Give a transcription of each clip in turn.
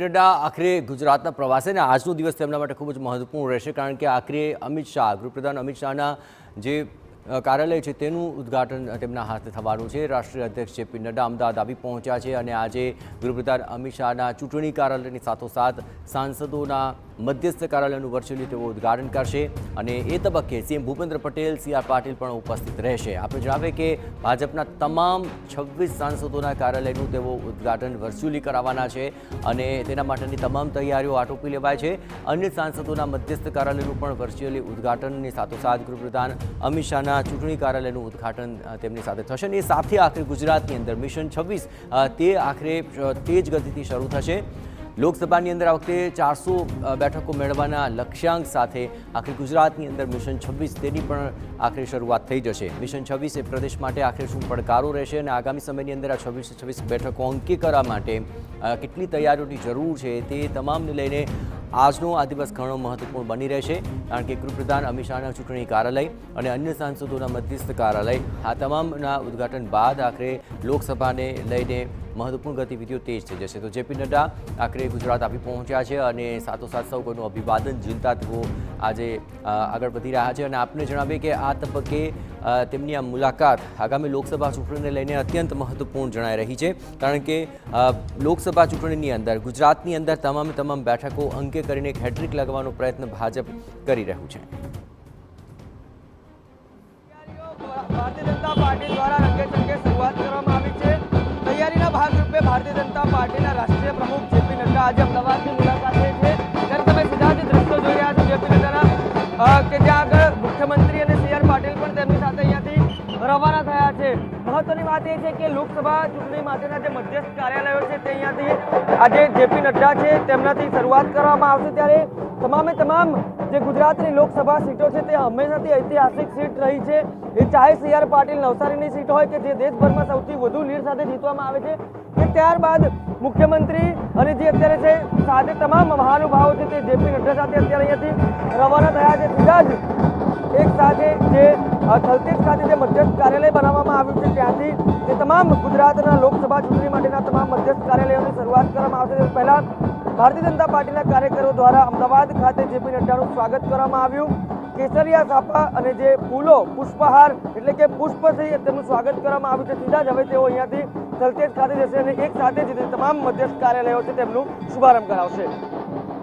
નડ્ડા આખરે ગુજરાતના પ્રવાસે ને આજનો દિવસ તેમના માટે ખૂબ જ મહત્વપૂર્ણ રહેશે, કારણ કે આખરે અમિત શાહ, ગૃહપ્રધાન અમિત શાહના જે કાર્યાલય છે તેનું ઉદ્ઘાટન તેમના હાથે થવાનું છે। રાષ્ટ્રીય અધ્યક્ષ જેપી નડ્ડા અમદાવાદ આવી પહોંચ્યા છે અને આજે ગૃહપ્રધાન અમિત શાહના ચૂંટણી કાર્યાલયની સાથોસાથ સાંસદોના મધ્યસ્થ કાર્યાલયનું વર્ચ્યુઅલી તેઓ ઉદ્ઘાટન કરશે અને એ તબક્કે CM Bhupendra Patel, C R Patil પણ ઉપસ્થિત રહેશે। આપણે જણાવીએ કે ભાજપના તમામ 26 સાંસદોના કાર્યાલયનું તેઓ ઉદ્ઘાટન વર્ચ્યુઅલી કરાવવાના છે અને તેના માટેની તમામ તૈયારીઓ આટોપી લેવાય છે। અન્ય સાંસદોના મધ્યસ્થ કાર્યાલયનું પણ વર્ચ્યુઅલી ઉદ્ઘાટનની સાથોસાથ ગૃહપ્રધાન અમિત શાહના ચૂંટણી કાર્યાલયનું ઉદ્ઘાટન તેમની સાથે થશે અને એ સાથે આખરે ગુજરાતની અંદર મિશન 26 તે આખરે તેજ ગતિથી શરૂ થશે। લોકસભાની અંદર આ વખતે 400 બેઠકો મેળવવાના લક્ષ્યાંક સાથે આખરે ગુજરાતની અંદર મિશન 26 તેની પણ આખરે શરૂઆત થઈ જશે। મિશન 26 એ પ્રદેશ માટે આખરે શું પડકારો રહેશે અને આગામી સમયની અંદર આ 26 બેઠકો અંકી કરવા માટે કેટલી તૈયારીઓની જરૂર છે તે તમામને લઈને આજનો આ દિવસ ઘણો મહત્વપૂર્ણ બની રહેશે, કારણ કે ગૃહપ્રધાન અમિત શાહના ચૂંટણી કાર્યાલય અને અન્ય સાંસદોના મધ્યસ્થ કાર્યાલય આ તમામના ઉદ્ઘાટન બાદ આખરે લોકસભાને લઈને મહત્વપૂર્ણ ગતિવિધિઓ તેજ થઈ જશે। તો જેપી નડ્ડા આખરે ગુજરાત આવી પહોંચ્યા છે અને સાથોસાથ સૌ કોઈનું અભિવાદન ઝીલતા તેઓ આજે આગળ વધી રહ્યા છે અને આપને જણાવીએ કે આ તબક્કે તેમની આ મુલાકાત આગામી લોકસભા ચૂંટણીને લઈને અત્યંત મહત્વપૂર્ણ જણાઈ રહી છે, કારણ કે લોકસભા ચૂંટણીની અંદર ગુજરાતની અંદર તમામ બેઠકો અંકે કરીને એક હેટ્રિક લગાવવાનો પ્રયત્ન ભાજપ કરી રહ્યું છે। ભારતીય જનતા પાર્ટી દ્વારા રંગેચંગે શરૂઆત કરવામાં આવી છે। તૈયારીના ભાગરૂપે ભારતીય જનતા પાર્ટીના રાષ્ટ્રીય પ્રમુખ જેપી નડ્ડા આજે અમદાવાદની મુલાકાતે છે। ત્યારે તમે સીધા જ દ્રશ્યો જોઈ રહ્યા છો જેપી નડ્ડાના કે જ્યાં આગળ મુખ્યમંત્રી અને સી આર પાટીલ પણ તેમની સાથે અહીંયાથી રવાના થયા છે। મહત્વની વાત એ છે કે લોકસભા ચૂંટણી માટેના જે મધ્યસ્થ કાર્યાલયો છે તે અહીંયાથી આજે જેપી નડ્ડા છે તેમનાથી શરૂઆત કરવામાં આવશે। ત્યારે તમામ જે ગુજરાતની લોકસભા સીટો છે તે હંમેશાથી ઐતિહાસિક સીટ રહી છે, એ ચાહે સી આર પાટીલ નવસારીની સીટ હોય કે જે દેશભરમાં સૌથી વધુ લીડ સાથે જીતવામાં આવે છે, કે ત્યારબાદ મુખ્યમંત્રી અને જે અત્યારે છે સાથે તમામ મહાનુભાવો છે તે જેપી નડ્ડા સાથે અત્યારે અહીંયાથી રવાના થયા છે। સીધા જ એક સાથે જે થલતેજ ખાતે જે મધ્યસ્થ કાર્યાલય બનાવવામાં આવ્યું છે ત્યાંથી તે તમામ ગુજરાતના લોકસભા ચૂંટણી માટેના તમામ મધ્યસ્થ કાર્યાલયોની શરૂઆત કરવામાં આવશે। પહેલા ભારતીય જનતા પાર્ટીના કાર્યકરો દ્વારા અમદાવાદ ખાતે જેપી નડ્ડાનું સ્વાગત કરવામાં આવ્યું। કેસરિયા છાપા અને જે ફૂલો, પુષ્પહાર એટલે કે પુષ્પથી તેમનું સ્વાગત કરવામાં આવ્યું છે। સીધા જ હવે તેઓ અહીંયાથી થલતેજ ખાતે જશે અને એક સાથે જ તમામ મધ્યસ્થ કાર્યાલયો છે તેમનું શુભારંભ કરાવશે।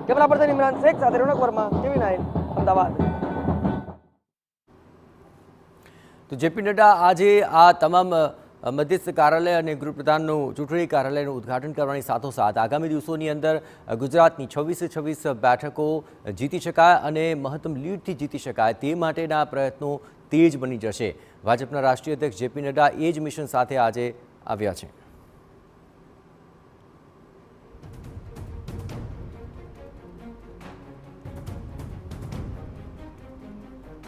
કેમેરા પર્સન ઇમરાન શેખ સાથે રોનક વર્મા, TV9 અમદાવાદ। તો જેપી નડ્ડા આજે આ તમામ મધ્યસ્થ કાર્યાલય અને ગૃહપ્રધાનનું ચૂંટણી કાર્યાલયનું ઉદ્ઘાટન કરવાની સાથોસાથ આગામી દિવસોની અંદર ગુજરાતની 26 બેઠકો જીતી શકાય અને મહત્તમ લીડથી જીતી શકાય તે માટેના પ્રયત્નો તેજ બની જશે। ભાજપના રાષ્ટ્રીય અધ્યક્ષ જેપી નડ્ડા એ જ મિશન સાથે આજે આવ્યા છે।